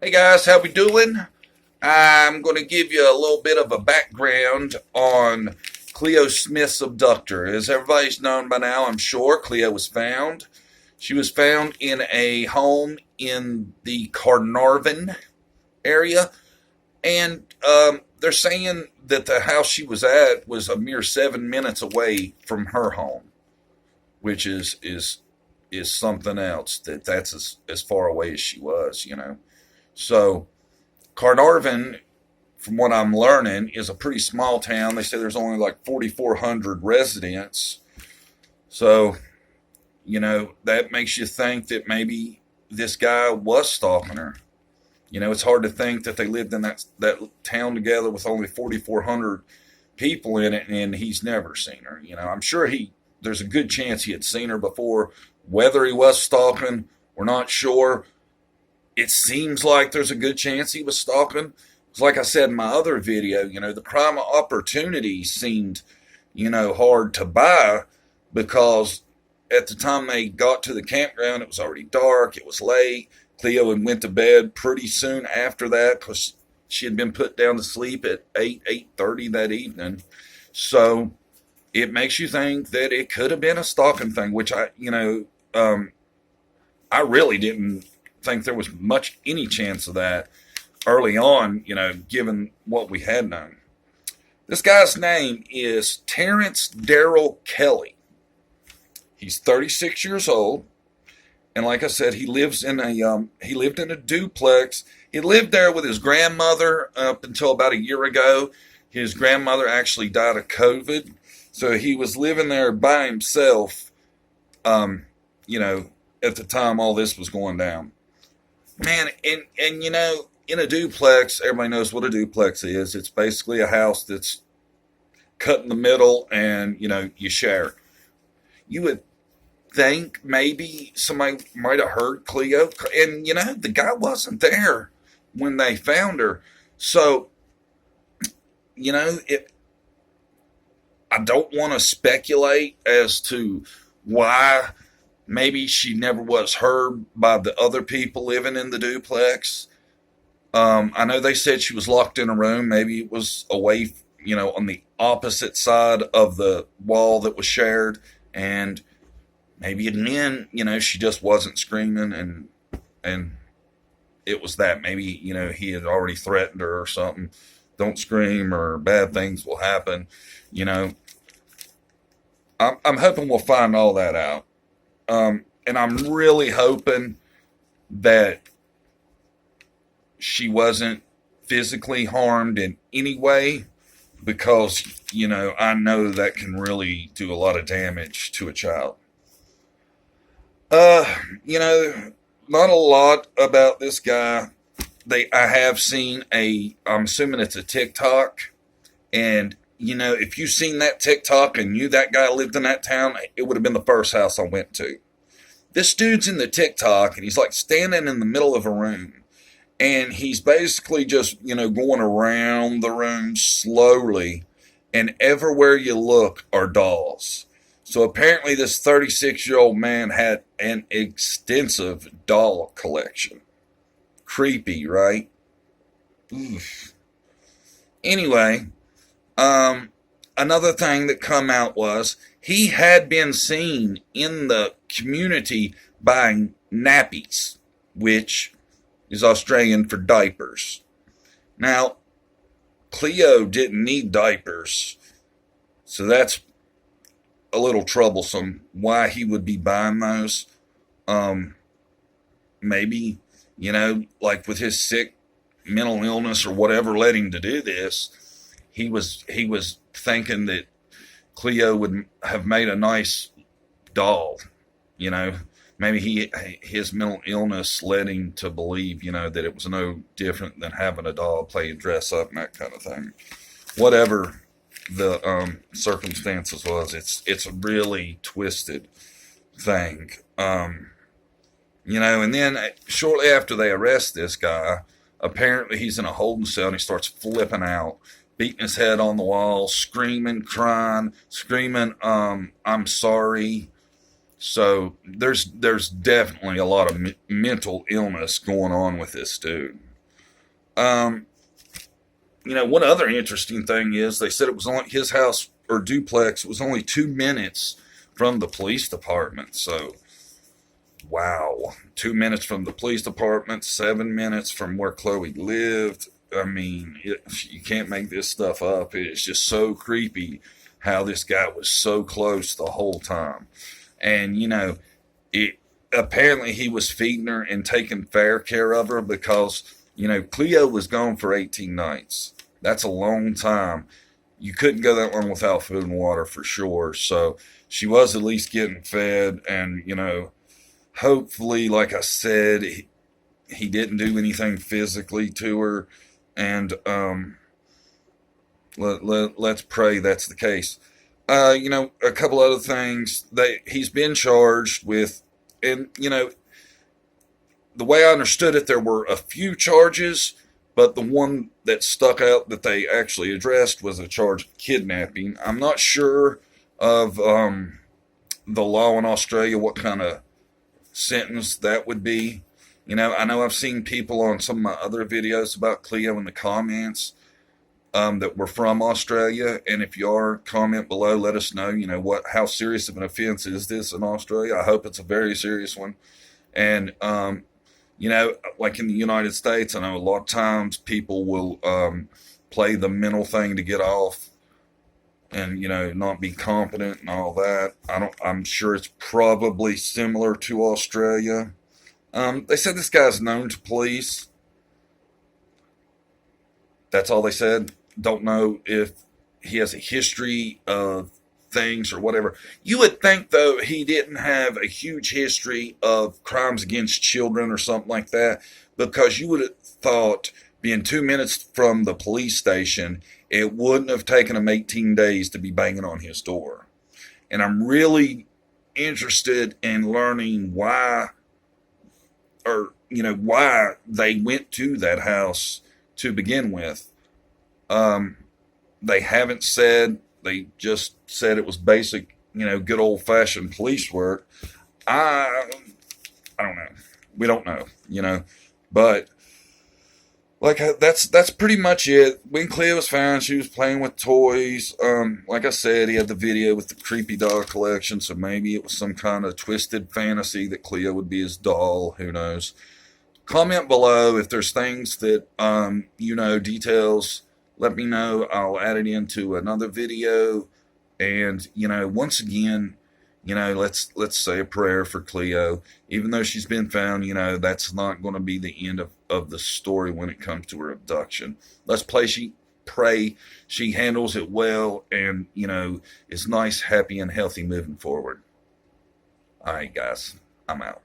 Hey guys, how we doing? I'm going to give you a little bit of a background on Cleo Smith's abductor. As everybody's known by now, I'm sure, Cleo was found. She was found in a home in the Carnarvon area, and they're saying that the house she was at was a mere 7 minutes away from her home, which is something else. That's as far away as she was. So Carnarvon, from what I'm learning, is a pretty small town. They say there's only like 4,400 residents. So, that makes you think that maybe this guy was stalking her. It's hard to think that they lived in that town together with only 4,400 people in it and he's never seen her. I'm sure there's a good chance he had seen her before. Whether he was stalking, we're not sure. It seems like there's a good chance he was stalking. It's like I said in my other video, the crime opportunity seemed, hard to buy because at the time they got to the campground, it was already dark. It was late. Cleo had went to bed pretty soon after that because she had been put down to sleep at 8:30 that evening. So it makes you think that it could have been a stalking thing, which I really didn't think there was any chance of that early on, given what we had known. This guy's name is Terrence Darrell Kelly. He's 36 years old, and like I said, he lived in a duplex. He lived there with his grandmother up until about a year ago. His grandmother actually died of COVID, so he was living there by himself. At the time all this was going down. Man, and in a duplex, everybody knows what a duplex is. It's basically a house that's cut in the middle and, you share. You would think maybe somebody might have heard Cleo. And, the guy wasn't there when they found her. So, I don't want to speculate as to why maybe she never was heard by the other people living in the duplex. I know they said she was locked in a room. Maybe it was away, on the opposite side of the wall that was shared. And maybe in the end, she just wasn't screaming and it was that. Maybe, he had already threatened her or something. Don't scream or bad things will happen. I'm hoping we'll find all that out. And I'm really hoping that she wasn't physically harmed in any way because, I know that can really do a lot of damage to a child. Uh, Not a lot about this guy. I have seen I'm assuming it's a TikTok, and if you've seen that TikTok and knew that guy lived in that town, it would have been the first house I went to. This dude's in the TikTok, and he's like standing in the middle of a room, and he's basically just, going around the room slowly, and everywhere you look are dolls. So apparently this 36-year-old man had an extensive doll collection. Creepy, right? Oof. Anyway, another thing that come out was he had been seen in the community buying nappies, which is Australian for diapers. Now, Cleo didn't need diapers, so that's a little troublesome why he would be buying those. Maybe, like with his sick mental illness or whatever led him to do this, he was thinking that Cleo would have made a nice doll. Maybe his mental illness led him to believe, that it was no different than having a doll play and dress up and that kind of thing. Whatever the circumstances was, it's a really twisted thing. And then shortly after they arrest this guy, apparently he's in a holding cell and he starts flipping out, beating his head on the wall, screaming, crying, screaming, I'm sorry. So there's definitely a lot of mental illness going on with this dude. Um, one other interesting thing is they said it was only his house or duplex was only 2 minutes from the police department. So, wow, 2 minutes from the police department, 7 minutes from where Chloe lived. I mean, you can't make this stuff up. It's just so creepy how this guy was so close the whole time. And, it apparently he was feeding her and taking fair care of her because, Cleo was gone for 18 nights. That's a long time. You couldn't go that long without food and water for sure. So she was at least getting fed. And, hopefully, like I said, he didn't do anything physically to her. And let's pray that's the case. A couple other things that he's been charged with. And, the way I understood it, there were a few charges, but the one that stuck out that they actually addressed was a charge of kidnapping. I'm not sure of the law in Australia, what kind of sentence that would be. I know I've seen people on some of my other videos about Cleo in the comments that were from Australia. And if you are, comment below, let us know, how serious of an offense is this in Australia. I hope it's a very serious one. And, like in the United States, I know a lot of times people will play the mental thing to get off and, not be competent and all that. I'm sure it's probably similar to Australia. They said this guy's known to police. That's all they said. Don't know if he has a history of things or whatever. You would think, though, he didn't have a huge history of crimes against children or something like that, because you would have thought, being 2 minutes from the police station, it wouldn't have taken him 18 days to be banging on his door. And I'm really interested in learning why they went to that house to begin with. They haven't said. They just said it was basic, good old-fashioned police work. I don't know. We don't know, But that's pretty much it. When Cleo was found, she was playing with toys. Like I said, he had the video with the creepy doll collection, so maybe it was some kind of twisted fantasy that Cleo would be his doll. Who knows? Comment below if there's things that details. Let me know. I'll add it into another video. And, once again, let's say a prayer for Cleo. Even though she's been found, that's not going to be the end of the story when it comes to her abduction. Let's pray she handles it well and, is nice, happy, and healthy moving forward. All right, guys. I'm out.